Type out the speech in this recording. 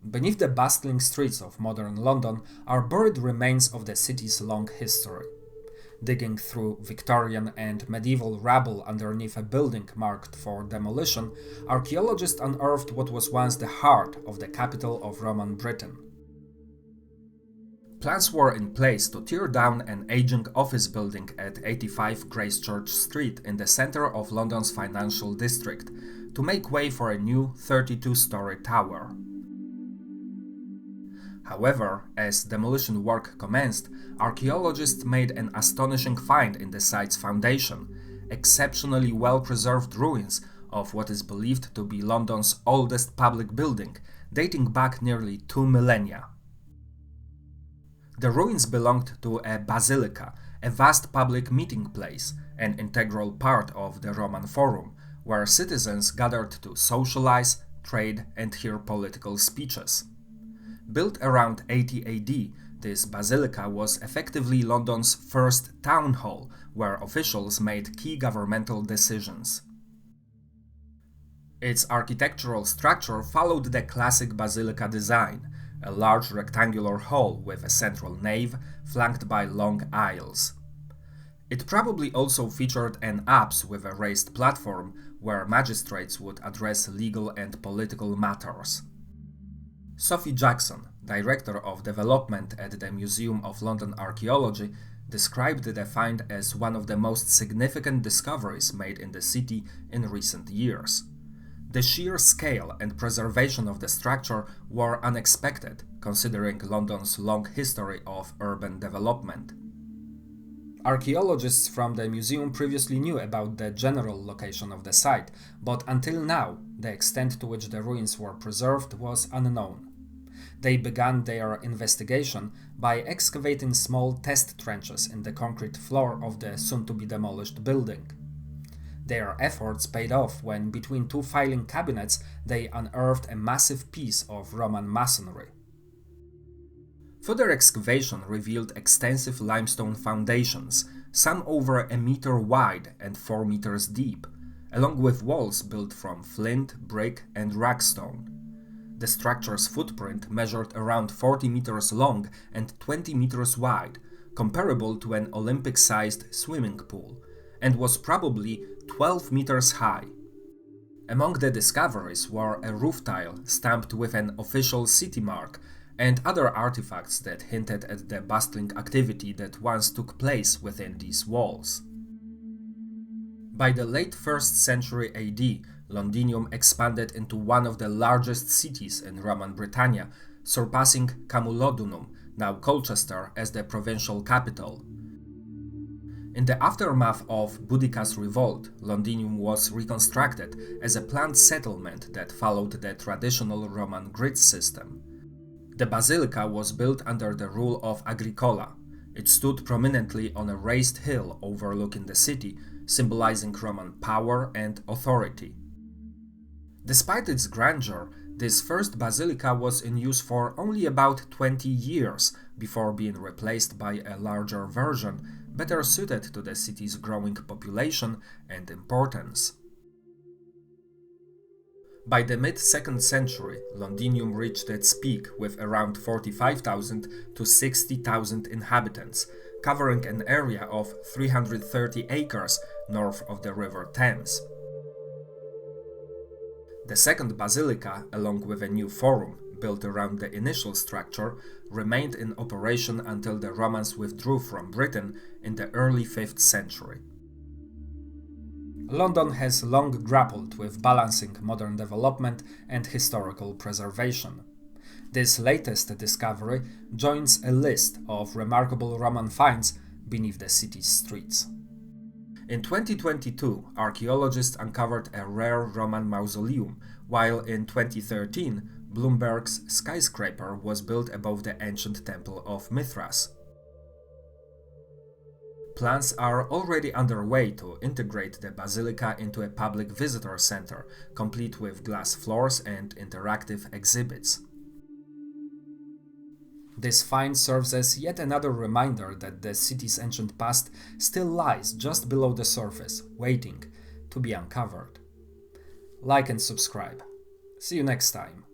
Beneath the bustling streets of modern London are buried remains of the city's long history. Digging through Victorian and medieval rubble underneath a building marked for demolition, archaeologists unearthed what was once the heart of the capital of Roman Britain. Plans were in place to tear down an aging office building at 85 Gracechurch Street in the centre of London's financial district, to make way for a new 32-story tower. However, as demolition work commenced, archaeologists made an astonishing find in the site's foundation: exceptionally well-preserved ruins of what is believed to be London's oldest public building, dating back nearly 2 millennia. The ruins belonged to a basilica, a vast public meeting place, an integral part of the Roman Forum, where citizens gathered to socialize, trade, and hear political speeches. Built around 80 AD, this basilica was effectively London's first town hall, where officials made key governmental decisions. Its architectural structure followed the classic basilica design, a large rectangular hall with a central nave flanked by long aisles. It probably also featured an apse with a raised platform where magistrates would address legal and political matters. Sophie Jackson, Director of Development at the Museum of London Archaeology, described the find as one of the most significant discoveries made in the city in recent years. The sheer scale and preservation of the structure were unexpected, considering London's long history of urban development. Archaeologists from the museum previously knew about the general location of the site, but until now, the extent to which the ruins were preserved was unknown. They began their investigation by excavating small test trenches in the concrete floor of the soon-to-be-demolished building. Their efforts paid off when, between two filing cabinets, they unearthed a massive piece of Roman masonry. Further excavation revealed extensive limestone foundations, some over a meter wide and 4 meters deep, along with walls built from flint, brick, and ragstone. The structure's footprint measured around 40 meters long and 20 meters wide, comparable to an Olympic-sized swimming pool, and was probably 12 meters high. Among the discoveries were a roof tile stamped with an official city mark and other artifacts that hinted at the bustling activity that once took place within these walls. By the late 1st century AD, Londinium expanded into one of the largest cities in Roman Britannia, surpassing Camulodunum, now Colchester, as the provincial capital. In the aftermath of Boudicca's revolt, Londinium was reconstructed as a planned settlement that followed the traditional Roman grid system. The basilica was built under the rule of Agricola. It stood prominently on a raised hill overlooking the city, symbolizing Roman power and authority. Despite its grandeur, this first basilica was in use for only about 20 years before being replaced by a larger version, better suited to the city's growing population and importance. By the mid-2nd century, Londinium reached its peak with around 45,000 to 60,000 inhabitants, covering an area of 330 acres north of the River Thames. The second basilica, along with a new forum built around the initial structure, remained in operation until the Romans withdrew from Britain in the early 5th century. London has long grappled with balancing modern development and historical preservation. This latest discovery joins a list of remarkable Roman finds beneath the city's streets. In 2022, archaeologists uncovered a rare Roman mausoleum, while in 2013, Bloomberg's skyscraper was built above the ancient temple of Mithras. Plans are already underway to integrate the basilica into a public visitor center, complete with glass floors and interactive exhibits. This find serves as yet another reminder that the city's ancient past still lies just below the surface, waiting to be uncovered. Like and subscribe. See you next time.